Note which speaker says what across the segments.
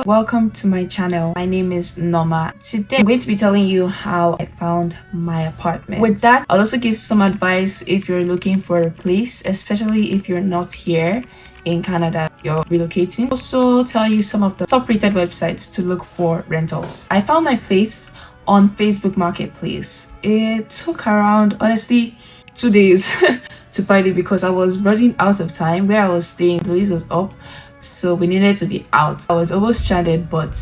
Speaker 1: welcome to my channel. My name is Norma. Today I'm going to be telling you how I found my apartment. With that, I'll also give some advice if you're looking for a place, especially if you're not here in Canada, you're relocating. Also tell you some of the top rated websites to look for rentals. I found my place on Facebook Marketplace. It took around, honestly, 2 days to find it because I was running out of time. Where I was staying, the lease was up, so we needed to be out. I was almost stranded, but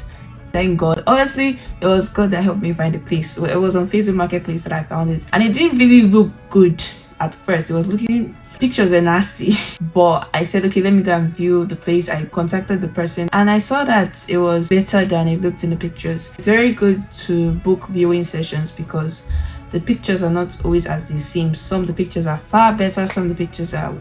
Speaker 1: thank God. Honestly, it was God that helped me find the place. So it was on Facebook Marketplace that I found it, and it didn't really look good at first. It was looking, pictures are nasty, but I said, okay, let me go and view the place. I contacted the person and I saw that it was better than it looked in the pictures. It's very good to book viewing sessions because the pictures are not always as they seem. Some of the pictures are far better, some of the pictures are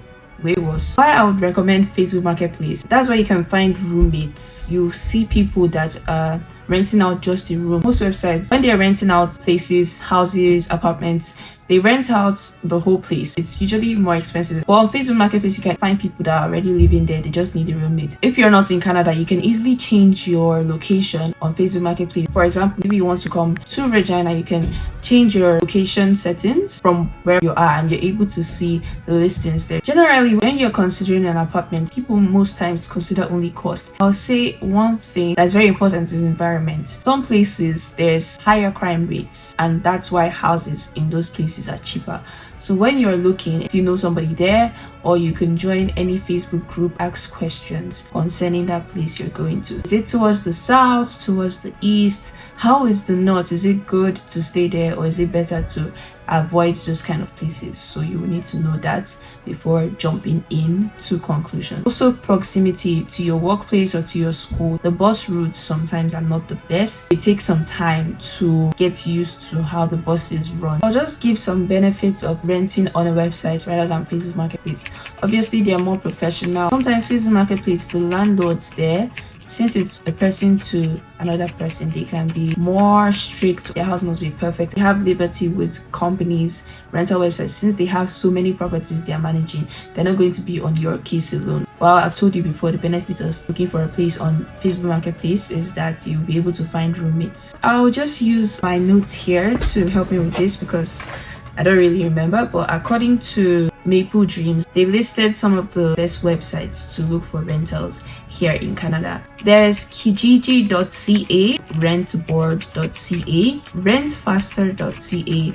Speaker 1: way worse. Why I would recommend Facebook Marketplace, that's where you can find roommates. You see people that are renting out just a room. Most websites, when they're renting out places, houses, apartments, they rent out the whole place. It's usually more expensive. But on Facebook Marketplace, you can find people that are already living there. They just need a roommate. If you're not in Canada, you can easily change your location on Facebook Marketplace. For example, maybe you want to come to Regina, you can change your location settings from where you are and you're able to see the listings there. Generally, when you're considering an apartment, people most times consider only cost. I'll say one thing that's very important is environment. Some places there's higher crime rates, and that's why houses in those places are cheaper. So when you're looking, if you know somebody there, or you can join any Facebook group, ask questions concerning that place you're going to. Is it towards the south, towards the east? How is the north? Is it good to stay there, or is it better to avoid those kind of places? So you will need to know that before jumping in to conclusions. Also, proximity to your workplace or to your school. The bus routes sometimes are not the best. It takes some time to get used to how the buses run. I'll just give some benefits of renting on a website rather than Facebook Marketplace. Obviously, they are more professional. Sometimes Facebook Marketplace, the landlords there, since it's a person to another person, they can be more strict. Their house must be perfect. They have liberty with companies, rental websites. Since they have so many properties they are managing, they're not going to be on your case alone. Well, I've told you before, the benefit of looking for a place on Facebook Marketplace is that you'll be able to find roommates. I'll just use my notes here to help me with this because I don't really remember, but according to Maple Dreams, they listed some of the best websites to look for rentals here in Canada. There's kijiji.ca, rentboard.ca, rentfaster.ca,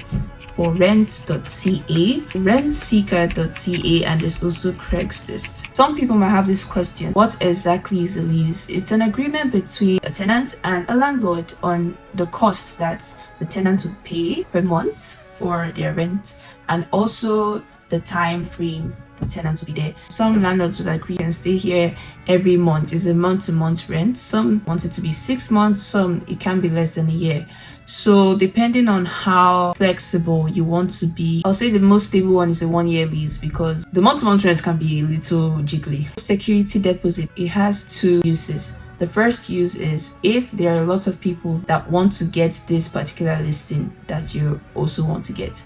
Speaker 1: forrent.ca, rentseeker.ca, and there's also Craigslist. Some people might have this question: what exactly is a lease? It's an agreement between a tenant and a landlord on the costs that the tenant would pay per month for their rent, and also the time frame the tenants will be there. Some landlords would agree and stay here every month. It's a month-to-month rent. Some want it to be 6 months, some it can be less than a year. So depending on how flexible you want to be, I'll say the most stable one is a 1-year lease because the month-to-month rent can be a little jiggly. Security deposit, it has 2 uses. The first use is if there are a lot of people that want to get this particular listing that you also want to get.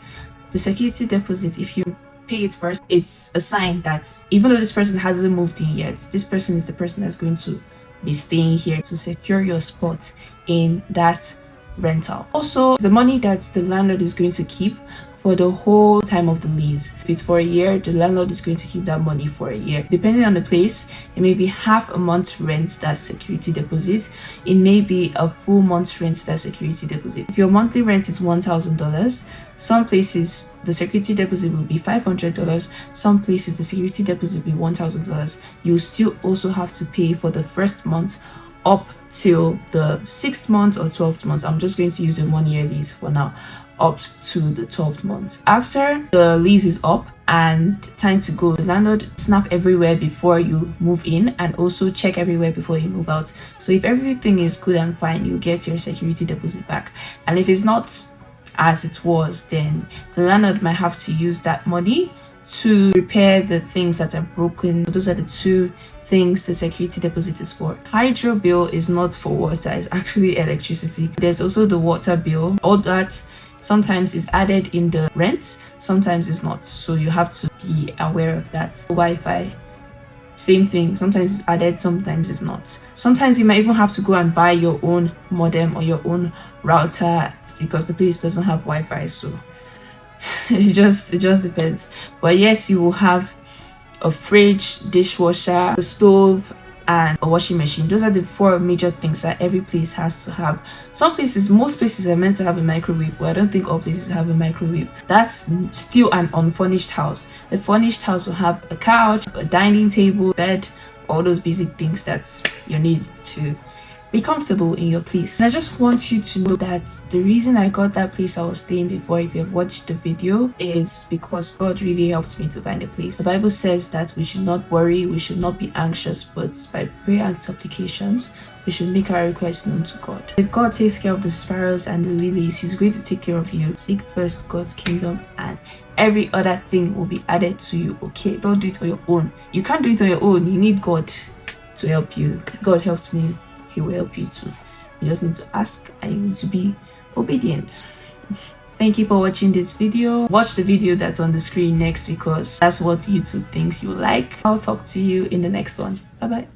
Speaker 1: The security deposit, if you pay it first, it's a sign that even though this person hasn't moved in yet, this person is the person that's going to be staying here to secure your spot in that rental. Also, the money that the landlord is going to keep for the whole time of the lease. If it's for a year, the landlord is going to keep that money for a year. Depending on the place, it may be half a month's rent, that's security deposit. It may be a full month's rent, that's security deposit. If your monthly rent is $1,000, some places the security deposit will be $500. Some places the security deposit will be $1,000. You still also have to pay for the first month up till the 6th month or 12th month. I'm just going to use a 1-year lease for now, up to the 12th month. After the lease is up and time to go, the landlord snap everywhere before you move in and also check everywhere before you move out. So if everything is good and fine, you get your security deposit back. And if it's not as it was, then the landlord might have to use that money to repair the things that are broken. Those are the 2 things the security deposit is for. Hydro bill is not for water, it's actually electricity. There's also the water bill. All that sometimes is added in the rent, sometimes it's not, so you have to be aware of that. Wi-Fi, same thing. Sometimes it's added, sometimes it's not. Sometimes you might even have to go and buy your own modem or your own router because the place doesn't have Wi-Fi. So it just depends. But yes, you will have a fridge, dishwasher, a stove, and a washing machine. Those are the 4 major things that every place has to have. Most places are meant to have a microwave, but I don't think all places have a microwave. That's still an unfurnished house. The furnished house will have a couch, a dining table, bed, all those basic things that you need to be comfortable in your place. And I just want you to know that the reason I got that place I was staying before, if you've watched the video, is because God really helped me to find a place. The Bible says that we should not worry, we should not be anxious, but by prayer and supplications we should make our requests known to God. If God takes care of the sparrows and the lilies, He's going to take care of you. Seek first God's kingdom and every other thing will be added to you. Okay, don't do it on your own. You can't do it on your own. You need God to help you. God helped me, He will help you too. You just need to ask and you need to be obedient. Thank you for watching this video. Watch the video that's on the screen next because that's what YouTube thinks you like. I'll talk to you in the next one. Bye bye.